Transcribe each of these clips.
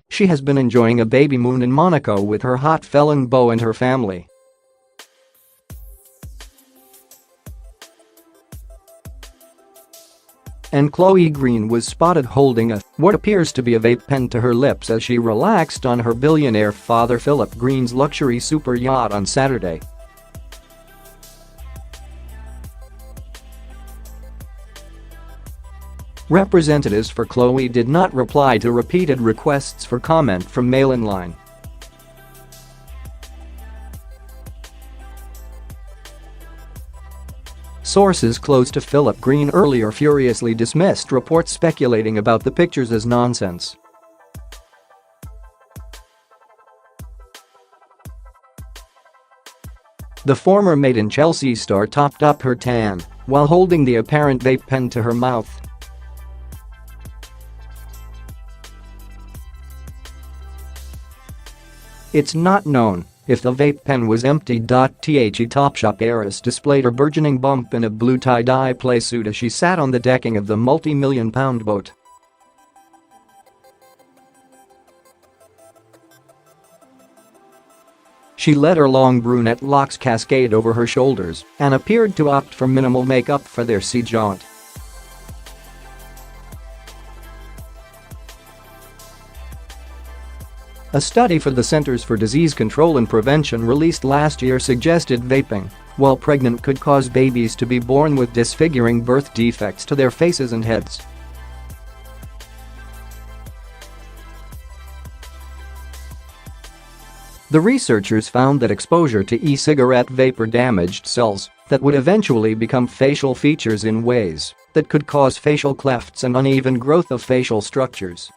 She has been enjoying a baby moon in Monaco with her hot felon beau and her family. And Chloe Green was spotted holding what appears to be a vape pen to her lips as she relaxed on her billionaire father Phillip Green's luxury super yacht on Saturday. Representatives for Chloe did not reply to repeated requests for comment from MailOnline. Sources close to Phillip Green earlier furiously dismissed reports speculating about the pictures as nonsense. The former Made in Chelsea star topped up her tan while holding the apparent vape pen to her mouth. It's not known if the vape pen was empty.The Topshop heiress displayed her burgeoning bump in a blue tie-dye playsuit as she sat on the decking of the multi-million-pound boat. She let her long brunette locks cascade over her shoulders and appeared to opt for minimal makeup for their jaunt. A study for the Centers for Disease Control and Prevention released last year suggested vaping, while pregnant, could cause babies to be born with disfiguring birth defects to their faces and heads. The researchers found that exposure to e-cigarette vapor damaged cells that would eventually become facial features in ways that could cause facial clefts and uneven growth of facial structures.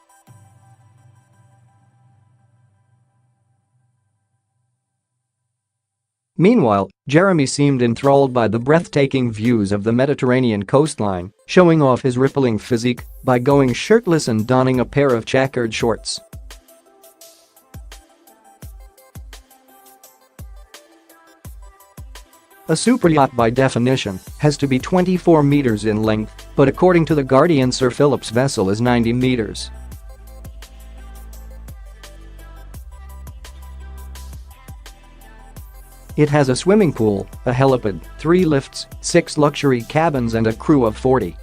Meanwhile, Jeremy seemed enthralled by the breathtaking views of the Mediterranean coastline, showing off his rippling physique by going shirtless and donning a pair of checkered shorts. A super-yacht by definition has to be 24 meters in length, but according to The Guardian, Sir Philip's vessel is 90 meters. It has a swimming pool, a helipad, 3 lifts, 6 luxury cabins and a crew of 40.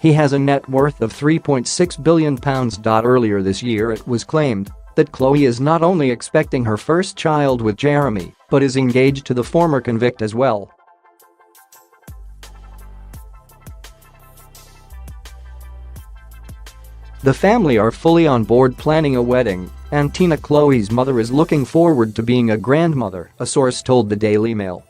He has a net worth of £3.6 billion. Earlier this year it was claimed that Chloe is not only expecting her first child with Jeremy, but is engaged to the former convict as well. The family are fully on board planning a wedding, and Tina, Chloe's mother, is looking forward to being a grandmother, a source told the Daily Mail.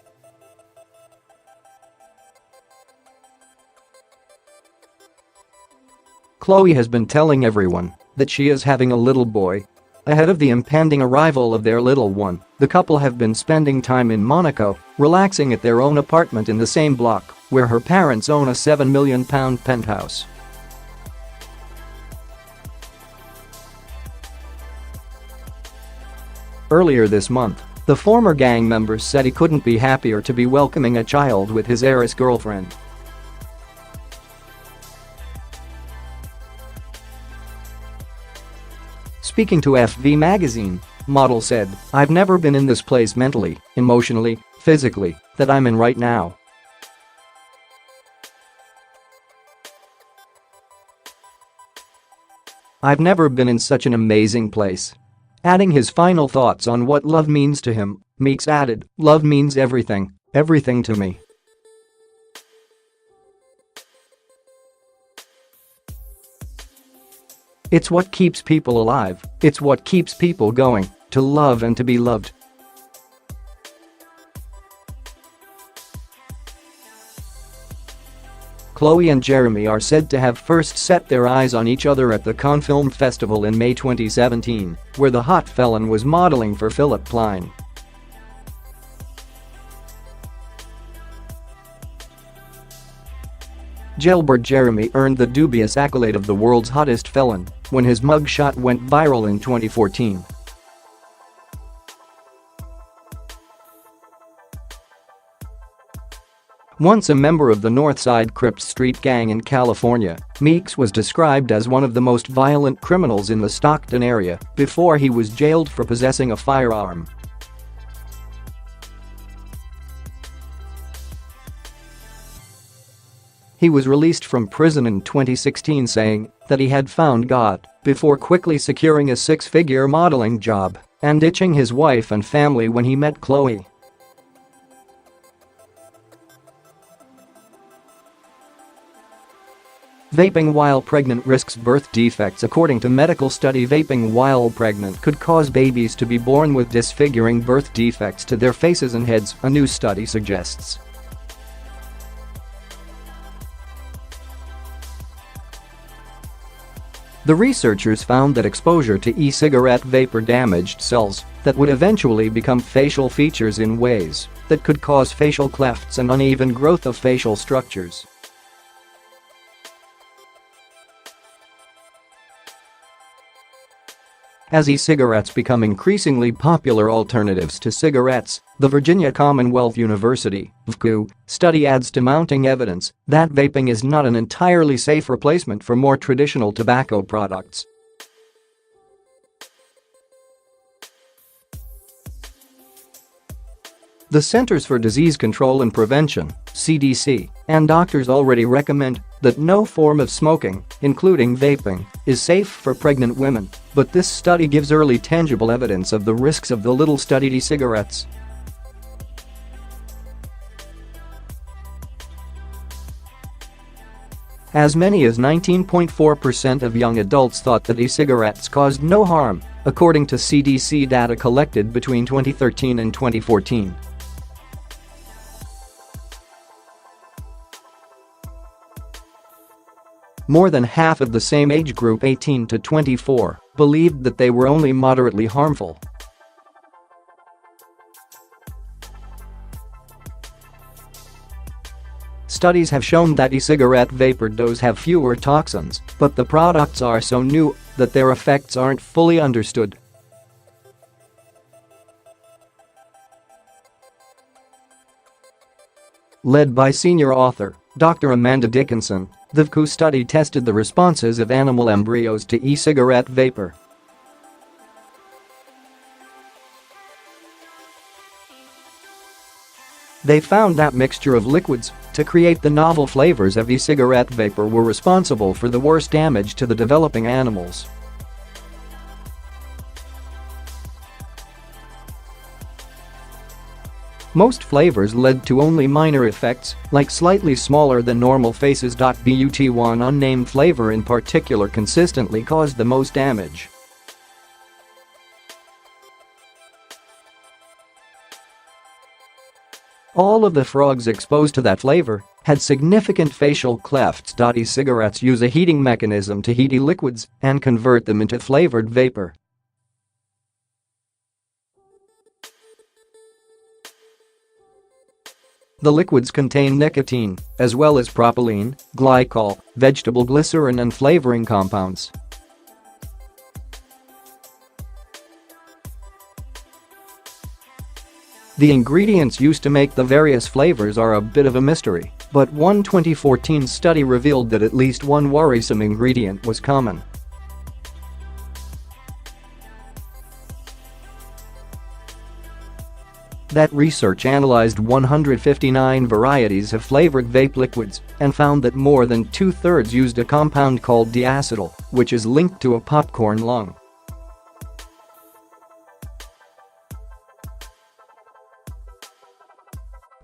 Chloe has been telling everyone that she is having a little boy. Ahead of the impending arrival of their little one, the couple have been spending time in Monaco, relaxing at their own apartment in the same block where her parents own a £7 million penthouse. Earlier this month, the former gang member said he couldn't be happier to be welcoming a child with his heiress girlfriend. Speaking to FV magazine, model said, "I've never been in this place mentally, emotionally, physically, that I'm in right now. I've never been in such an amazing place." Adding his final thoughts on what love means to him, Meeks added, "Love means everything, everything to me. It's what keeps people alive, it's what keeps people going, to love and to be loved." Chloe and Jeremy are said to have first set their eyes on each other at the Cannes Film Festival in May 2017, where the Hot Felon was modeling for Phillip Plein. Jailbird Jeremy earned the dubious accolade of the world's hottest felon when his mugshot went viral in 2014. Once a member of the North Side Crips street gang in California, Meeks was described as one of the most violent criminals in the Stockton area before he was jailed for possessing a firearm. He was released from prison in 2016 saying that he had found God before quickly securing a six-figure modeling job and ditching his wife and family when he met Chloe. Vaping while pregnant risks birth defects. According to medical study, vaping while pregnant could cause babies to be born with disfiguring birth defects to their faces and heads, a new study suggests. The researchers found that exposure to e-cigarette vapor damaged cells that would eventually become facial features in ways that could cause facial clefts and uneven growth of facial structures. As e-cigarettes become increasingly popular alternatives to cigarettes, the Virginia Commonwealth University (VCU) study adds to mounting evidence that vaping is not an entirely safe replacement for more traditional tobacco products. The Centers for Disease Control and Prevention (CDC) and doctors already recommend that no form of smoking, including vaping, is safe for pregnant women, but this study gives early tangible evidence of the risks of the little-studied e-cigarettes. As many as 19.4% of young adults thought that e-cigarettes caused no harm, according to CDC data collected between 2013 and 2014. More than half of the same age group, 18 to 24, believed that they were only moderately harmful. Studies have shown that e-cigarette vapor does have fewer toxins, but the products are so new that their effects aren't fully understood. Led by senior author Dr. Amanda Dickinson, the VCU study tested the responses of animal embryos to e-cigarette vapor. They found that mixture of liquids to create the novel flavors of e-cigarette vapor were responsible for the worst damage to the developing animals. Most flavors led to only minor effects, like slightly smaller than normal faces. But one unnamed flavor in particular consistently caused the most damage. All of the frogs exposed to that flavor had significant facial clefts. E-cigarettes use a heating mechanism to heat e-liquids and convert them into flavored vapor. The liquids contain nicotine, as well as propylene, glycol, vegetable glycerin and flavoring compounds. The ingredients used to make the various flavors are a bit of a mystery, but one 2014 study revealed that at least one worrisome ingredient was common. That research analyzed 159 varieties of flavored vape liquids and found that more than two-thirds used a compound called diacetyl, which is linked to a popcorn lung.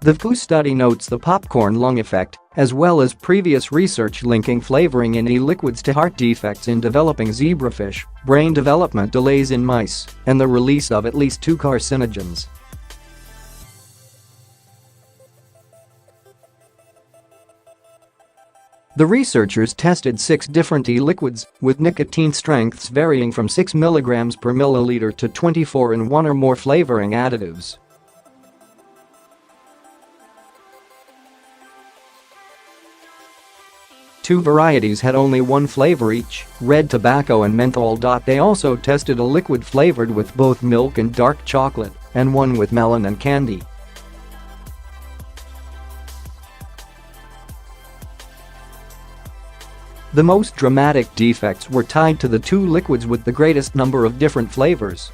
The VCU study notes the popcorn lung effect, as well as previous research linking flavoring in e-liquids to heart defects in developing zebrafish, brain development delays in mice, and the release of at least 2 carcinogens. The researchers tested 6 different e-liquids, with nicotine strengths varying from 6 mg per milliliter to 24 in one or more flavoring additives. Two varieties had only one flavor each, red tobacco and menthol. They also tested a liquid flavored with both milk and dark chocolate, and one with melon and candy. The most dramatic defects were tied to the two liquids with the greatest number of different flavors.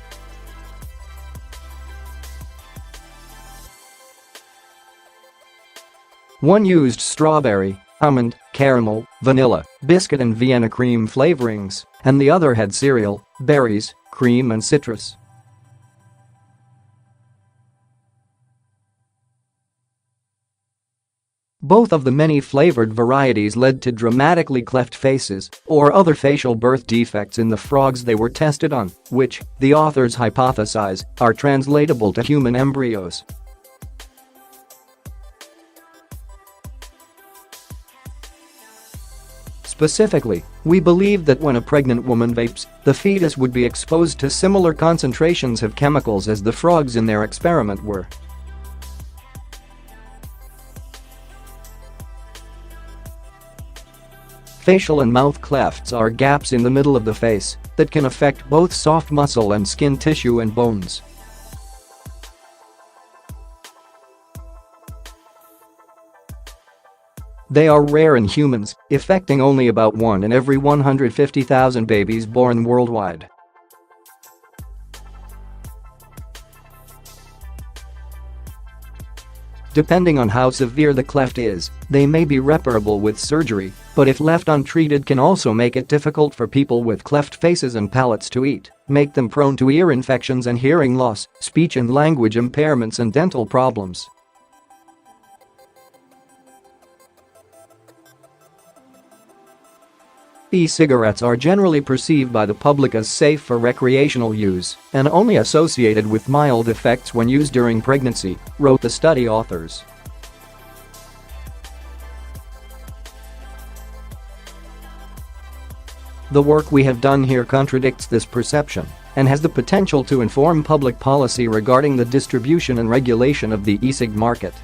One used strawberry, almond, caramel, vanilla, biscuit and Vienna cream flavorings, and the other had cereal, berries, cream and citrus. Both of the many flavored varieties led to dramatically cleft faces or other facial birth defects in the frogs they were tested on, which, the authors hypothesize, are translatable to human embryos. Specifically, we believe that when a pregnant woman vapes, the fetus would be exposed to similar concentrations of chemicals as the frogs in their experiment were. Facial and mouth clefts are gaps in the middle of the face that can affect both soft muscle and skin tissue and bones. They are rare in humans, affecting only about 1 in every 150,000 babies born worldwide. Depending on how severe the cleft is, they may be reparable with surgery, but if left untreated can also make it difficult for people with cleft faces and palates to eat, make them prone to ear infections and hearing loss, speech and language impairments and dental problems. E-cigarettes are generally perceived by the public as safe for recreational use and only associated with mild effects when used during pregnancy, wrote the study authors. The work we have done here contradicts this perception and has the potential to inform public policy regarding the distribution and regulation of the e-cig market.